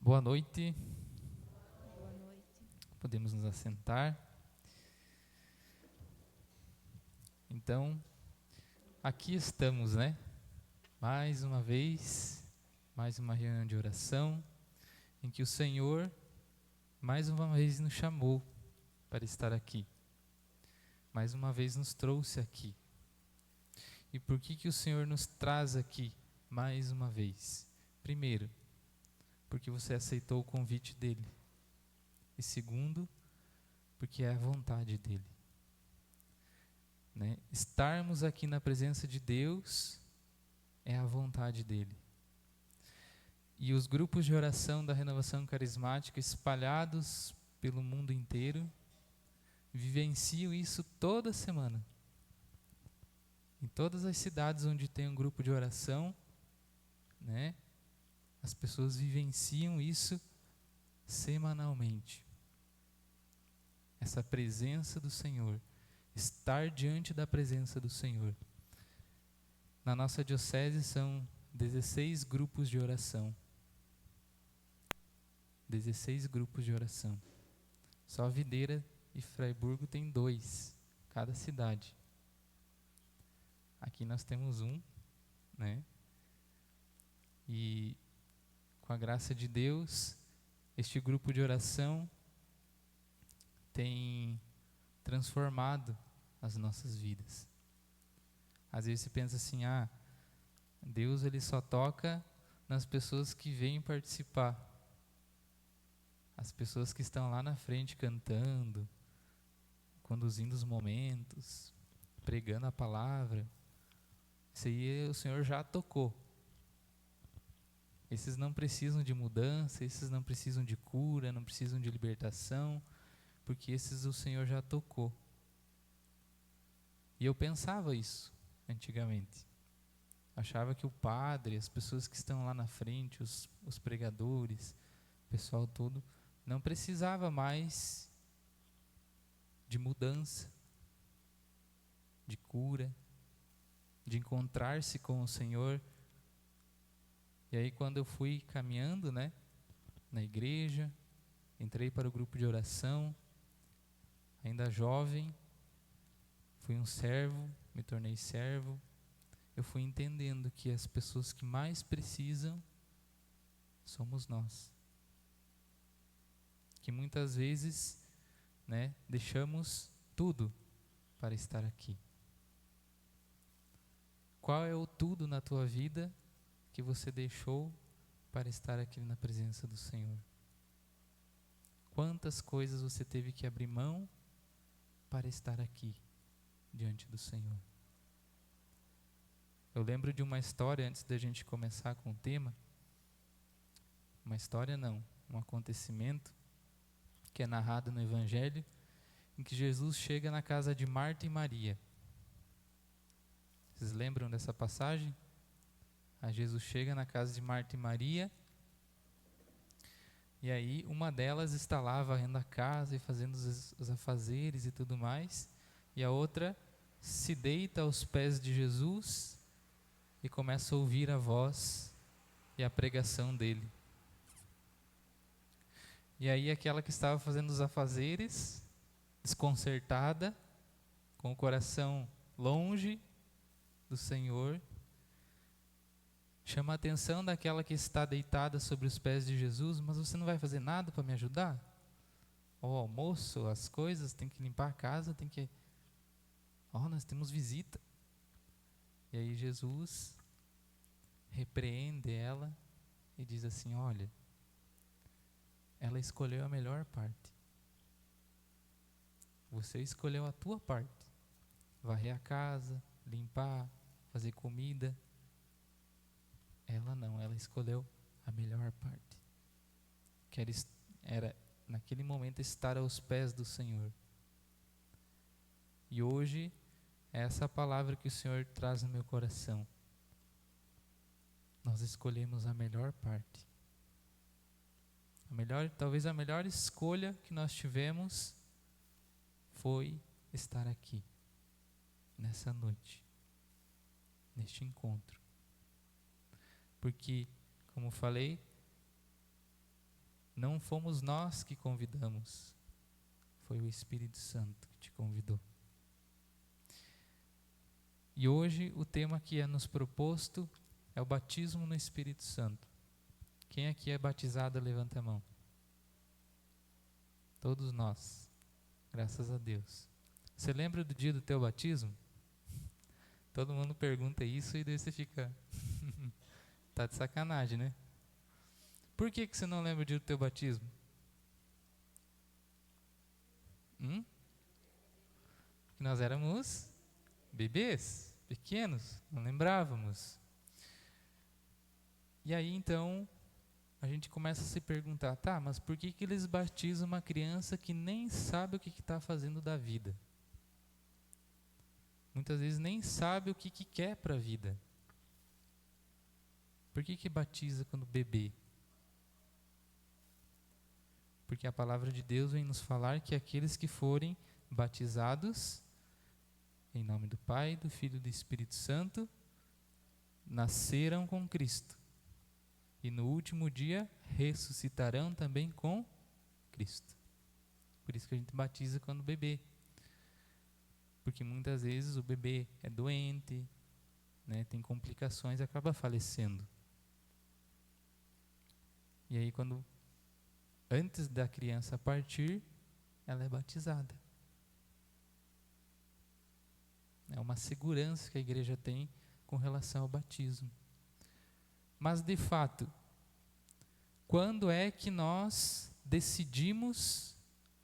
Boa noite, Boa noite. podemos nos assentar. Então, aqui estamos, né? Mais uma vez, mais uma reunião de oração, em que o Senhor, mais uma vez, nos chamou para estar aqui. Mais uma vez nos trouxe aqui. E por que o Senhor nos traz aqui, mais uma vez? Primeiro, porque você aceitou o convite dEle. E segundo, porque é a vontade dEle. Né? Estarmos aqui na presença de Deus é a vontade dEle. E os grupos de oração da Renovação Carismática espalhados pelo mundo inteiro vivenciam isso toda semana. Em todas as cidades onde tem um grupo de oração, né, as pessoas vivenciam isso semanalmente. Essa presença do Senhor, estar diante da presença do Senhor. Na nossa diocese são 16 grupos de oração. 16 grupos de oração. Só Videira e Fraiburgo tem 2, cada cidade. Aqui nós temos um, né? E com a graça de Deus, este grupo de oração tem transformado as nossas vidas. Às vezes você pensa assim, Deus ele só toca nas pessoas que vêm participar. As pessoas que estão lá na frente cantando, conduzindo os momentos, pregando a palavra. Isso aí o Senhor já tocou. Esses não precisam de mudança, esses não precisam de cura, não precisam de libertação, porque esses o Senhor já tocou. E eu pensava isso antigamente. Achava que o padre, as pessoas que estão lá na frente, os pregadores, o pessoal todo, não precisava mais de mudança, de cura, de encontrar-se com o Senhor. E aí quando eu fui caminhando, né, na igreja, entrei para o grupo de oração, ainda jovem, fui um servo, me tornei servo, eu fui entendendo que as pessoas que mais precisam somos nós. Que muitas vezes, né, deixamos tudo para estar aqui. Qual é o tudo na tua vida que você deixou para estar aqui na presença do Senhor? Quantas coisas você teve que abrir mão para estar aqui diante do Senhor? Eu lembro de uma história antes da gente começar com o tema. Uma história não, um acontecimento que é narrado no Evangelho, em que Jesus chega na casa de Marta e Maria. Vocês lembram dessa passagem? Jesus chega na casa de Marta e Maria, e aí uma delas está lá varrendo a casa e fazendo os afazeres e tudo mais, e a outra se deita aos pés de Jesus e começa a ouvir a voz e a pregação dele. E aí aquela que estava fazendo os afazeres, desconcertada, com o coração longe do Senhor, chama a atenção daquela que está deitada sobre os pés de Jesus. Mas você não vai fazer nada para me ajudar? O almoço, as coisas, tem que limpar a casa, tem que... nós temos visita. E aí Jesus repreende ela e diz assim, olha, ela escolheu a melhor parte. Você escolheu a tua parte. Varrer a casa, limpar, fazer comida. Ela não, ela escolheu a melhor parte. Que era naquele momento estar aos pés do Senhor. E hoje, é essa palavra que o Senhor traz no meu coração. Nós escolhemos a melhor parte. Talvez a melhor escolha que nós tivemos foi estar aqui, nessa noite, neste encontro. Porque, como falei, Não fomos nós que convidamos, foi o Espírito Santo que te convidou. E hoje o tema que é nos proposto é o batismo no Espírito Santo. Quem aqui é batizado, levanta a mão. Todos nós, graças a Deus. Você lembra do dia do teu batismo? Todo mundo pergunta isso e daí você fica... tá de sacanagem, né? Por que você não lembra o dia do teu batismo? Porque nós éramos bebês, pequenos, não lembrávamos. E aí então a gente começa a se perguntar, tá, mas por que eles batizam uma criança que nem sabe o que está fazendo da vida? Muitas vezes nem sabe o que quer para a vida. Por que batiza quando bebê? Porque a palavra de Deus vem nos falar que aqueles que forem batizados em nome do Pai, do Filho e do Espírito Santo, nasceram com Cristo. E no último dia ressuscitarão também com Cristo. Por isso que a gente batiza quando bebê. Porque muitas vezes o bebê é doente, né, tem complicações e acaba falecendo. E aí antes da criança partir, ela é batizada. É uma segurança que a igreja tem com relação ao batismo. Mas, de fato, quando é que nós decidimos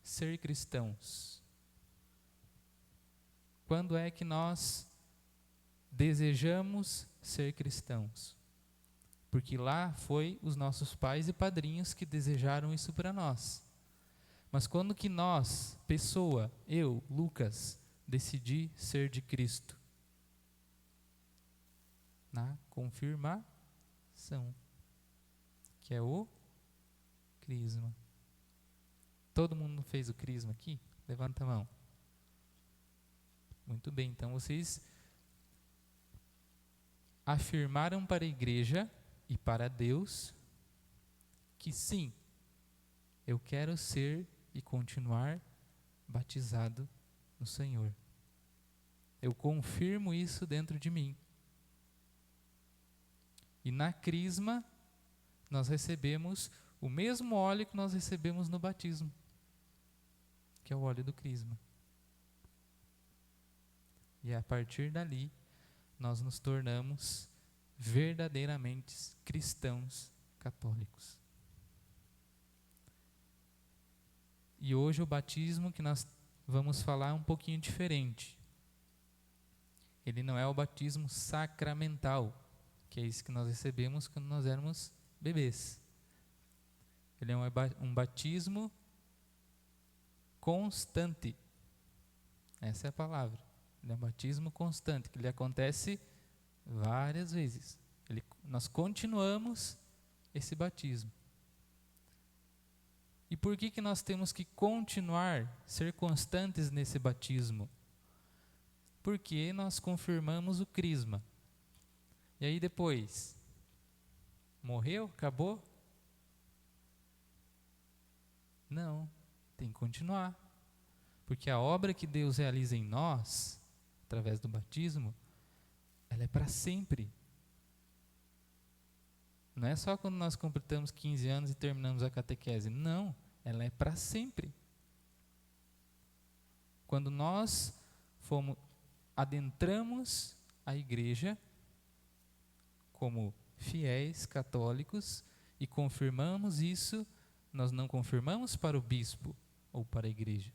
ser cristãos? Quando é que nós desejamos ser cristãos? Porque lá foi os nossos pais e padrinhos que desejaram isso para nós. Mas quando que nós, pessoa, eu, Lucas, decidi ser de Cristo? Na confirmação, que é o crisma. Todo mundo fez o crisma aqui? Levanta a mão. Muito bem, então vocês afirmaram para a igreja e para Deus que sim, eu quero ser e continuar batizado no Senhor. Eu confirmo isso dentro de mim. E na crisma, nós recebemos o mesmo óleo que nós recebemos no batismo, que é o óleo do crisma. E a partir dali, nós nos tornamos verdadeiramente cristãos católicos. E hoje o batismo que nós vamos falar é um pouquinho diferente. Ele não é o batismo sacramental, que é isso que nós recebemos quando nós éramos bebês. Ele é um batismo constante. Essa é a palavra. Ele é um batismo constante, que ele acontece várias vezes. Nós continuamos esse batismo. E por que nós temos que continuar, ser constantes nesse batismo? Porque nós confirmamos o crisma. E aí depois, morreu? Acabou? Não, tem que continuar. Porque a obra que Deus realiza em nós, através do batismo, ela é para sempre. Não é só quando nós completamos 15 anos e terminamos a catequese. Não, ela é para sempre. Quando nós adentramos a igreja como fiéis católicos e confirmamos isso, nós não confirmamos para o bispo ou para a igreja.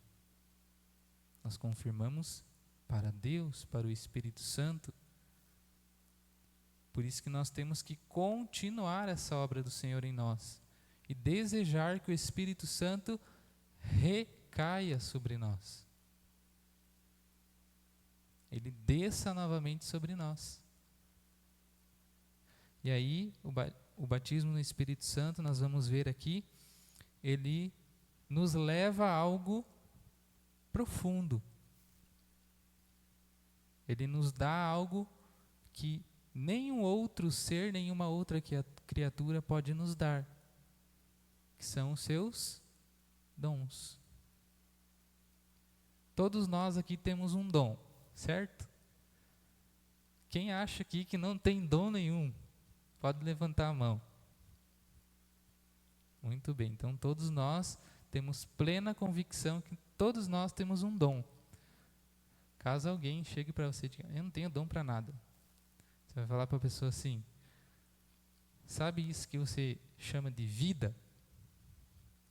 Nós confirmamos para Deus, para o Espírito Santo. Por isso que nós temos que continuar essa obra do Senhor em nós e desejar que o Espírito Santo recaia sobre nós. Ele desça novamente sobre nós. E aí, o batismo no Espírito Santo, nós vamos ver aqui, ele nos leva a algo profundo. Ele nos dá algo que nenhum outro ser, nenhuma outra criatura pode nos dar. que são os seus dons. Todos nós aqui temos um dom, certo? Quem acha aqui que não tem dom nenhum, pode levantar a mão. Muito bem, então todos nós temos plena convicção que todos nós temos um dom. Caso alguém chegue para você e diga, eu não tenho dom para nada. Você vai falar para a pessoa assim, sabe isso que você chama de vida?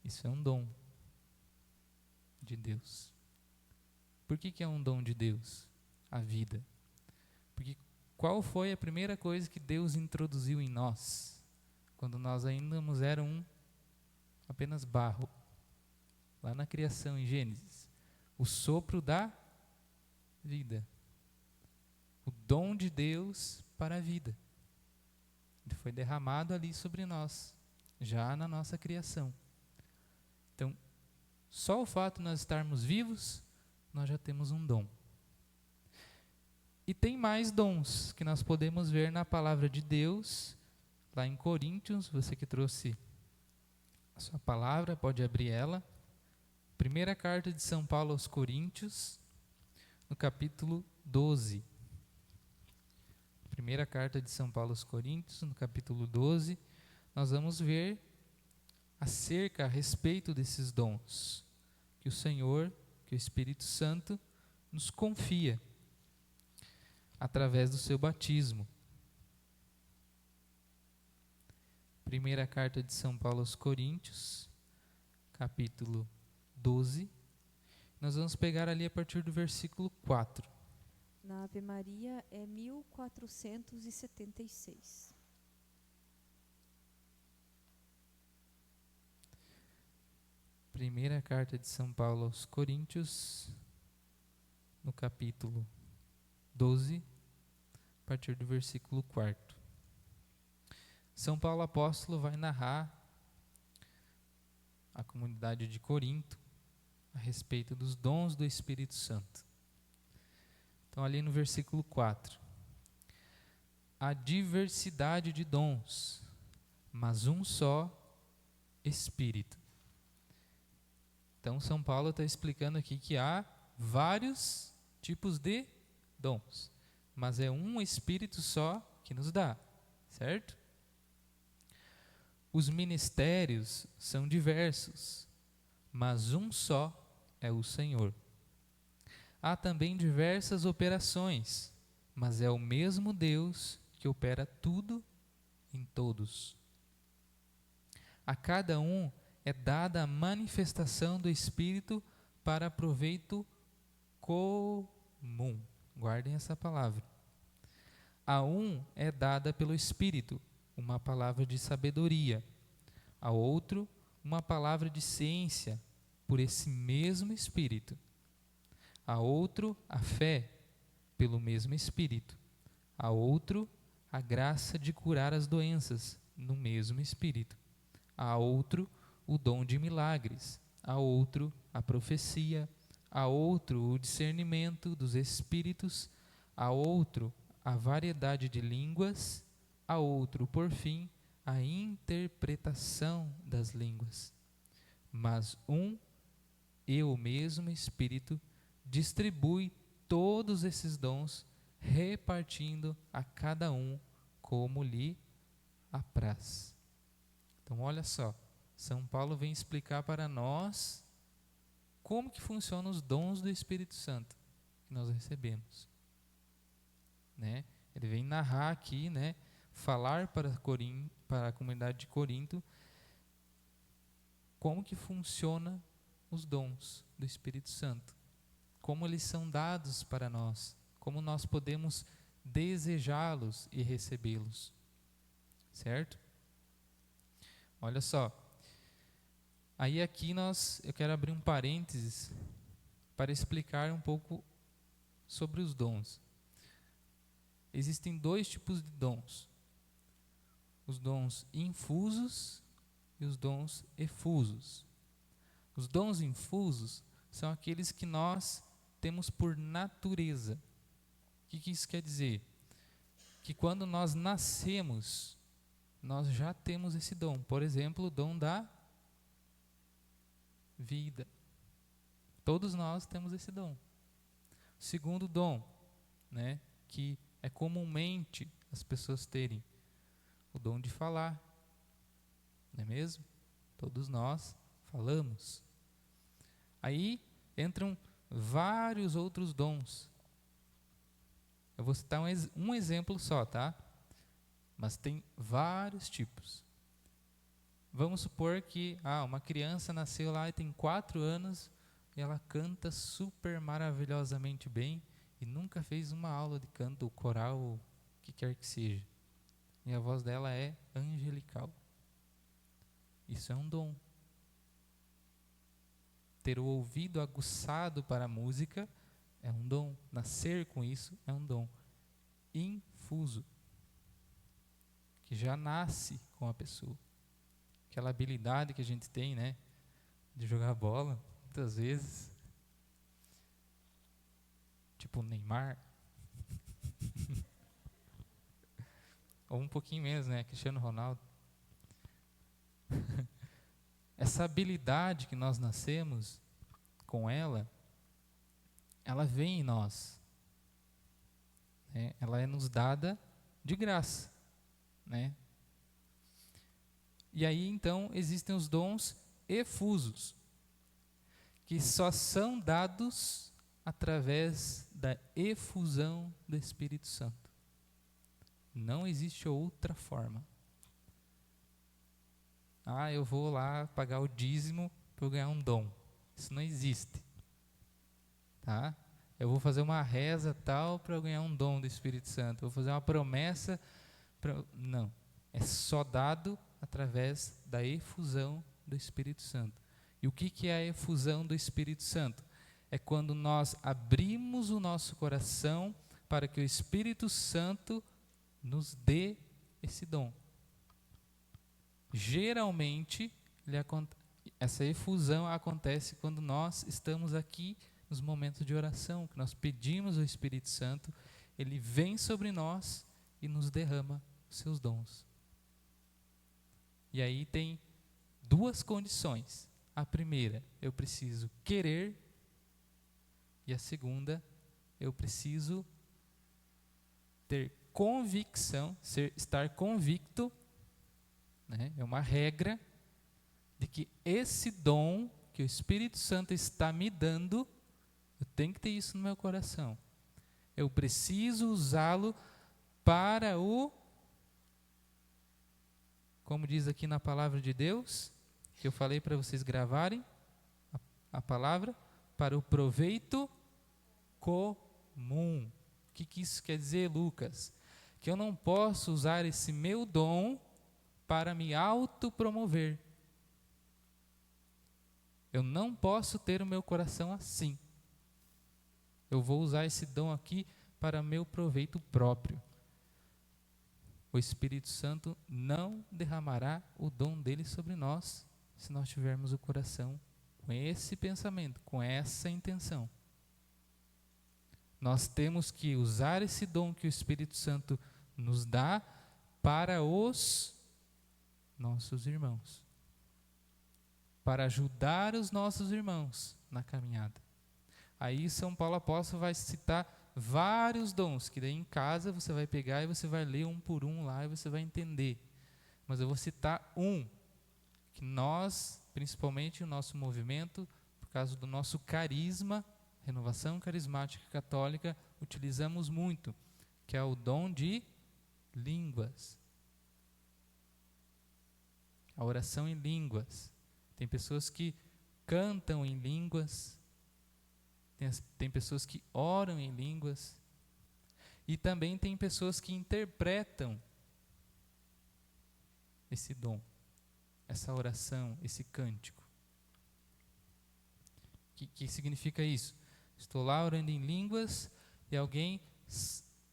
Isso é um dom de Deus. Por que é um dom de Deus? A vida. Porque qual foi a primeira coisa que Deus introduziu em nós? Quando nós ainda éramos apenas barro. Lá na criação, em Gênesis. O sopro da vida. O dom de Deus para a vida. Ele foi derramado ali sobre nós, já na nossa criação. Então, só o fato de nós estarmos vivos, nós já temos um dom. E tem mais dons que nós podemos ver na palavra de Deus, lá em Coríntios, você que trouxe a sua palavra, pode abrir ela. Primeira carta de São Paulo aos Coríntios, no capítulo 12. Primeira carta de São Paulo aos Coríntios, no capítulo 12, nós vamos ver a respeito desses dons que o Senhor, que o Espírito Santo nos confia através do seu batismo. Primeira carta de São Paulo aos Coríntios, capítulo 12. Nós vamos pegar ali a partir do versículo 4. Na Ave Maria é 1476. Primeira carta de São Paulo aos Coríntios, no capítulo 12, a partir do versículo 4. São Paulo apóstolo vai narrar a comunidade de Corinto a respeito dos dons do Espírito Santo. Então, ali no versículo 4. Há diversidade de dons, mas um só Espírito. Então, São Paulo está explicando aqui que há vários tipos de dons, mas é um Espírito só que nos dá, certo? Os ministérios são diversos, mas um só é o Senhor. Há também diversas operações, mas é o mesmo Deus que opera tudo em todos. A cada um é dada a manifestação do Espírito para proveito comum. Guardem essa palavra. A um é dada pelo Espírito uma palavra de sabedoria, a outro uma palavra de ciência por esse mesmo Espírito, a outro a fé pelo mesmo Espírito, a outro a graça de curar as doenças no mesmo Espírito, a outro o dom de milagres, a outro a profecia, a outro o discernimento dos espíritos, a outro a variedade de línguas, a outro, por fim, a interpretação das línguas. Mas um e o mesmo Espírito distribui todos esses dons, repartindo a cada um como lhe apraz. Então, olha só, São Paulo vem explicar para nós como que funcionam os dons do Espírito Santo que nós recebemos. Né? Ele vem narrar aqui, né, falar para a comunidade de Corinto como que funciona os dons do Espírito Santo, como eles são dados para nós, como nós podemos desejá-los e recebê-los, certo? Olha só, aí aqui eu quero abrir um parênteses para explicar um pouco sobre os dons. Existem dois tipos de dons: os dons infusos e os dons efusos. Os dons infusos são aqueles que nós temos por natureza. O que isso quer dizer? Que quando nós nascemos, nós já temos esse dom. Por exemplo, o dom da vida. Todos nós temos esse dom. O segundo dom, né, que é comumente as pessoas terem, o dom de falar. Não é mesmo? Todos nós falamos. Aí entram vários outros dons. Eu vou citar um exemplo só, tá? Mas tem vários tipos. Vamos supor que uma criança nasceu lá e tem 4 anos e ela canta super maravilhosamente bem e nunca fez uma aula de canto, coral, o que quer que seja. E a voz dela é angelical. Isso é um dom. Ter o ouvido aguçado para a música é um dom. Nascer com isso é um dom infuso, que já nasce com a pessoa. Aquela habilidade que a gente tem, né, de jogar bola, muitas vezes, tipo o Neymar, ou um pouquinho menos, né, Cristiano Ronaldo. Essa habilidade que nós nascemos com ela vem em nós, né? Ela é nos dada de graça, né? E aí então existem os dons efusos, que só são dados através da efusão do Espírito Santo. Não existe outra forma. Eu vou lá pagar o dízimo para eu ganhar um dom. Isso não existe. Tá? Eu vou fazer uma reza tal para eu ganhar um dom do Espírito Santo. Eu vou fazer uma promessa. Não. É só dado através da efusão do Espírito Santo. E o que é a efusão do Espírito Santo? É quando nós abrimos o nosso coração para que o Espírito Santo nos dê esse dom. Geralmente, essa efusão acontece quando nós estamos aqui nos momentos de oração, que nós pedimos ao Espírito Santo, ele vem sobre nós e nos derrama os seus dons. E aí tem 2 condições. A primeira, eu preciso querer, e a segunda, eu preciso ter convicção, estar convicto, né? É uma regra de que esse dom que o Espírito Santo está me dando, eu tenho que ter isso no meu coração. Eu preciso usá-lo para como diz aqui na palavra de Deus, que eu falei para vocês gravarem, a palavra, para o proveito comum. O que isso quer dizer, Lucas? Que eu não posso usar esse meu dom para me autopromover. Eu não posso ter o meu coração assim. Eu vou usar esse dom aqui para meu proveito próprio. O Espírito Santo não derramará o dom dele sobre nós, se nós tivermos o coração com esse pensamento, com essa intenção. Nós temos que usar esse dom que o Espírito Santo nos dá para os nossos irmãos, para ajudar os nossos irmãos na caminhada. Aí São Paulo Apóstolo vai citar vários dons, que daí em casa você vai pegar e você vai ler um por um lá e você vai entender. Mas eu vou citar um, que nós, principalmente o nosso movimento, por causa do nosso carisma, Renovação Carismática Católica, utilizamos muito, que é o dom de línguas. A oração em línguas. Tem pessoas que cantam em línguas, tem pessoas que oram em línguas, e também tem pessoas que interpretam esse dom, essa oração, esse cântico. O que significa isso? Estou lá orando em línguas e alguém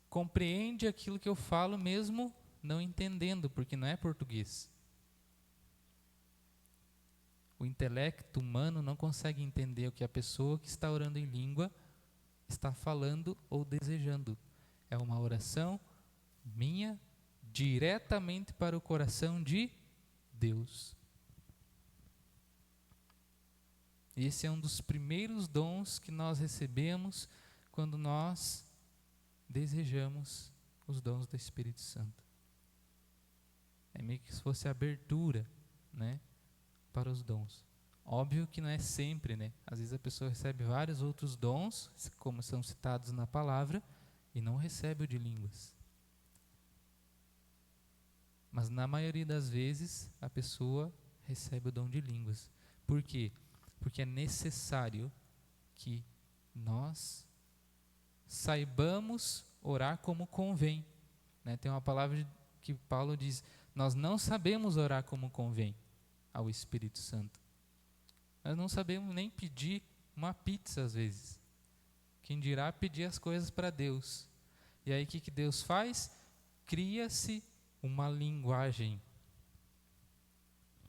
compreende aquilo que eu falo mesmo não entendendo, porque não é português. O intelecto humano não consegue entender o que a pessoa que está orando em língua está falando ou desejando. É uma oração minha diretamente para o coração de Deus. Esse é um dos primeiros dons que nós recebemos quando nós desejamos os dons do Espírito Santo. É meio que se fosse abertura, né, para os dons. Óbvio que não é sempre, né? Às vezes a pessoa recebe vários outros dons, como são citados na palavra, e não recebe o de línguas. Mas na maioria das vezes a pessoa recebe o dom de línguas. Por quê? Porque é necessário que nós saibamos orar como convém, né? Tem uma palavra que Paulo diz: nós não sabemos orar como convém ao Espírito Santo. Nós não sabemos nem pedir uma pizza às vezes. Quem dirá pedir as coisas para Deus. E aí o que Deus faz? Cria-se uma linguagem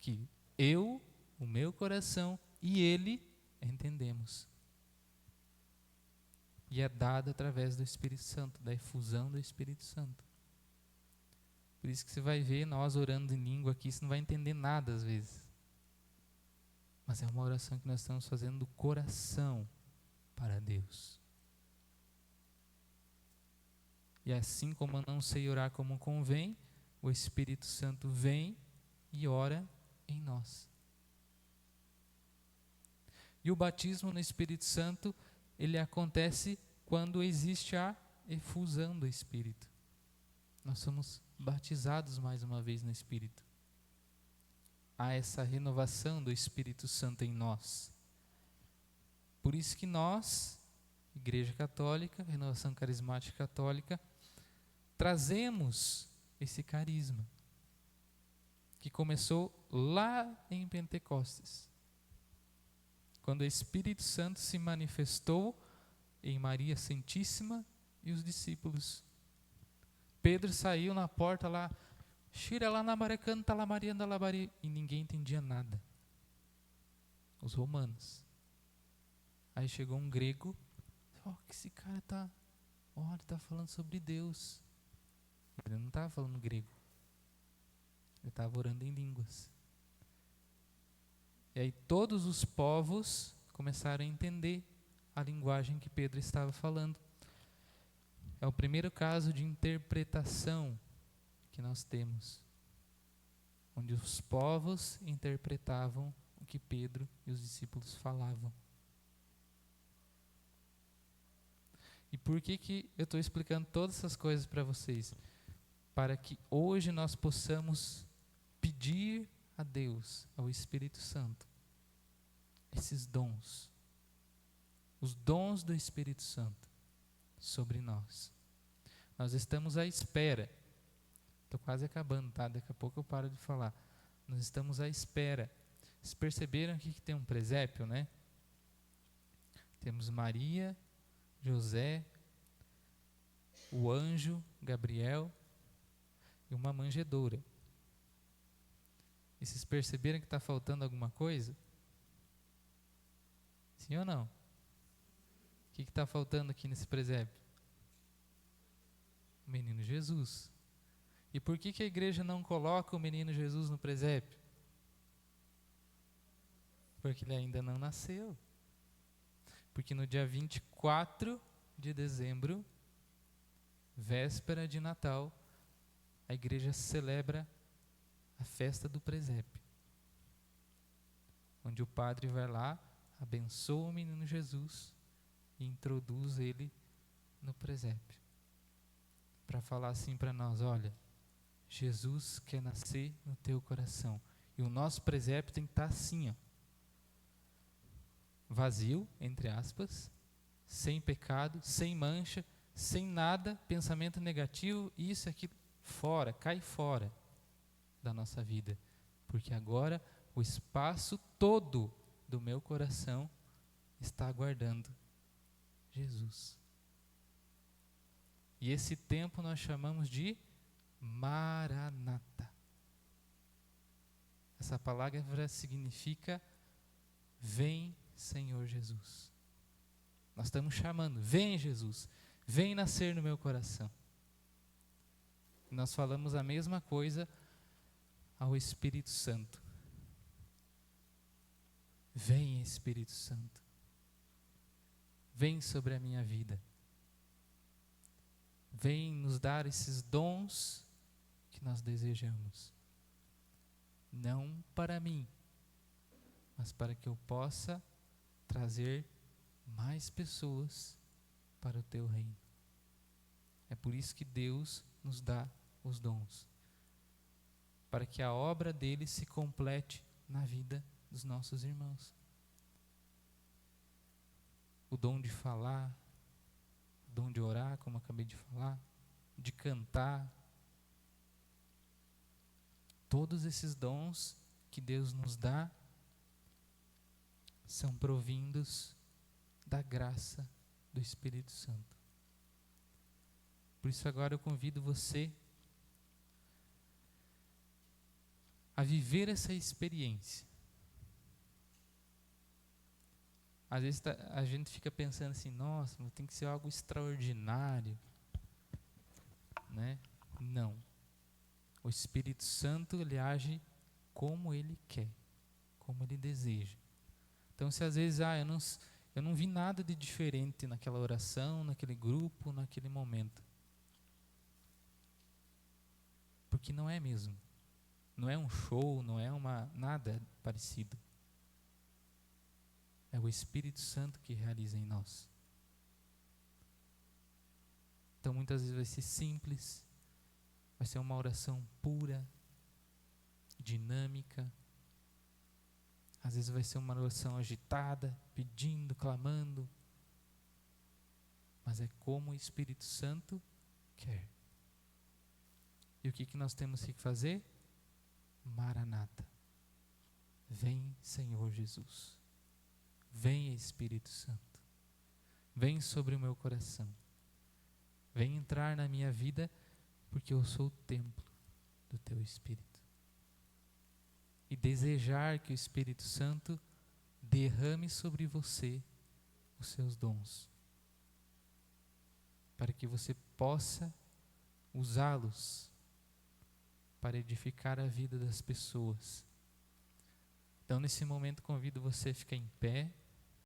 que eu, o meu coração e Ele entendemos. E é dada através do Espírito Santo, da efusão do Espírito Santo. Por isso que você vai ver nós orando em língua aqui, você não vai entender nada às vezes. Mas é uma oração que nós estamos fazendo do coração para Deus. E assim como eu não sei orar como convém, o Espírito Santo vem e ora em nós. E o batismo no Espírito Santo, ele acontece quando existe a efusão do Espírito. Nós somos batizados mais uma vez no Espírito. Há essa renovação do Espírito Santo em nós. Por isso que nós, Igreja Católica, Renovação Carismática Católica, trazemos esse carisma que começou lá em Pentecostes, quando o Espírito Santo se manifestou em Maria Santíssima e os discípulos. Pedro saiu na porta lá, Shira lá na Maracanta, lá Maria da Labari, e ninguém entendia nada. Os romanos. Aí chegou um grego, que esse cara tá, olha, está falando sobre Deus. Ele não estava falando grego. Ele estava orando em línguas. E aí todos os povos começaram a entender a linguagem que Pedro estava falando. É o primeiro caso de interpretação que nós temos, onde os povos interpretavam o que Pedro e os discípulos falavam. E por que eu estou explicando todas essas coisas para vocês? Para que hoje nós possamos pedir a Deus, ao Espírito Santo, esses dons, os dons do Espírito Santo sobre nós. Nós estamos à espera. Estou quase acabando, tá? Daqui a pouco eu paro de falar. Nós estamos à espera. Vocês perceberam aqui que tem um presépio, né? Temos Maria, José, o anjo Gabriel e uma manjedoura. E vocês perceberam que está faltando alguma coisa? Sim ou não? O que está faltando aqui nesse presépio? O menino Jesus. E por que a igreja não coloca o menino Jesus no presépio? Porque ele ainda não nasceu. Porque no dia 24 de dezembro, véspera de Natal, a igreja celebra a festa do presépio, onde o padre vai lá, abençoa o menino Jesus e introduz ele no presépio, para falar assim para nós: olha, Jesus quer nascer no teu coração. E o nosso presépio tem que estar assim, ó, vazio, entre aspas, sem pecado, sem mancha, sem nada, pensamento negativo, isso aqui fora, cai fora da nossa vida, porque agora o espaço todo do meu coração está aguardando Jesus. E esse tempo nós chamamos de Maranata. Essa palavra significa vem, Senhor Jesus. Nós estamos chamando, vem Jesus, vem nascer no meu coração. E nós falamos a mesma coisa ao Espírito Santo. Vem, Espírito Santo. Vem sobre a minha vida. Vem nos dar esses dons que nós desejamos. Não para mim, mas para que eu possa trazer mais pessoas para o teu reino. É por isso que Deus nos dá os dons, para que a obra dele se complete na vida dos nossos irmãos. O dom de falar, o dom de orar, como acabei de falar, de cantar. Todos esses dons que Deus nos dá são provindos da graça do Espírito Santo. Por isso agora eu convido você a viver essa experiência. Às vezes a gente fica pensando assim, nossa, mas tem que ser algo extraordinário, né? Não. O Espírito Santo, ele age como ele quer, como ele deseja. Então, se às vezes, eu não vi nada de diferente naquela oração, naquele grupo, naquele momento. Porque não é mesmo. Não é um show, não é nada parecido. É o Espírito Santo que realiza em nós. Então, muitas vezes vai ser simples, vai ser uma oração pura, dinâmica. Às vezes vai ser uma oração agitada, pedindo, clamando. Mas é como o Espírito Santo quer. E o que nós temos que fazer? Maranata. Vem, Senhor Jesus. Vem, Espírito Santo. Vem sobre o meu coração. Vem entrar na minha vida, porque eu sou o templo do teu Espírito. E desejar que o Espírito Santo derrame sobre você os seus dons, para que você possa usá-los para edificar a vida das pessoas. Então, nesse momento, convido você a ficar em pé.